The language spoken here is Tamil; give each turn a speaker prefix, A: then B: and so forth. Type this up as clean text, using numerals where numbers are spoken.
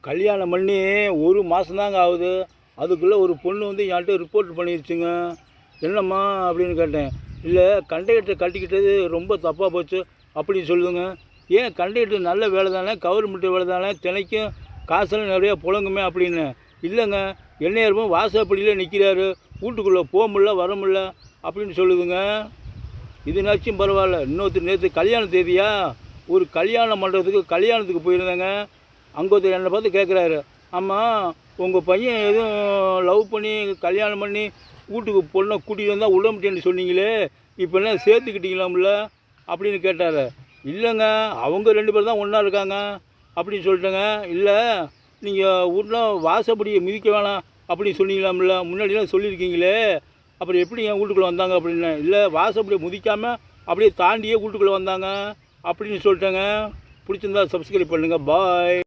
A: கல்யாணம் பண்ணி ஒரு மாதம்தாங்க ஆகுது. அதுக்குள்ளே ஒரு பொண்ணு வந்து என்கிட்ட ரிப்போர்ட் பண்ணிடுச்சுங்க. என்னம்மா அப்படின்னு கேட்டேன். இல்லை, கண்டக்டரை கட்டிக்கிட்டது ரொம்ப தப்பாக போச்சு அப்படின்னு சொல்லுதுங்க. ஏன், கண்டக்டர் நல்ல வேலை தானே, கவர்மெண்ட் வேலை தானே, தினைக்கும் காசெல்லாம் நிறையா புழங்குமே அப்படின்னு. இல்லைங்க, எந்நேரமும் வாசப்படியில் நிற்கிறாரு, வீட்டுக்குள்ளே போக முடியல வர முடியல அப்படின்னு சொல்லுதுங்க. இதுனாச்சும் பரவாயில்ல. இன்னொருத்தர் நேற்று கல்யாண தேதியா, ஒரு கல்யாணம் பண்ணுறதுக்கு கல்யாணத்துக்கு போயிருந்தேங்க. அங்கே ஒருத்தர் என்னை பார்த்து கேட்குறாரு, ஆமாம் உங்கள் பையன் எதுவும் லவ் பண்ணி கல்யாணம் பண்ணி வீட்டுக்கு பொண்ணை கூட்டிகிட்டு வந்தால் விட மாட்டேன்னு சொன்னீங்களே, இப்போ என்ன சேர்த்துக்கிட்டீங்களாம்ல அப்படின்னு கேட்டார். இல்லைங்க, அவங்க 2 பேர் தான் ஒன்றா இருக்காங்க அப்படின்னு சொல்லிட்டேங்க. இல்லை, நீங்கள் வீட்டில் வாசப்படியை மிதிக்க வேணாம் அப்படின்னு சொன்னீங்களாம்ல, முன்னாடிலாம் சொல்லியிருக்கீங்களே, அப்புறம் எப்படி என் வீட்டுக்குள்ளே வந்தாங்க அப்படின்னு. இல்லை, வாசப்படியை மிதிக்காமல் அப்படியே தாண்டியே வீட்டுக்குள்ளே வந்தாங்க அப்படின்னு சொல்லிட்டேங்க. பிடிச்சிருந்தா சப்ஸ்கிரைப் பண்ணுங்கள். பாய்.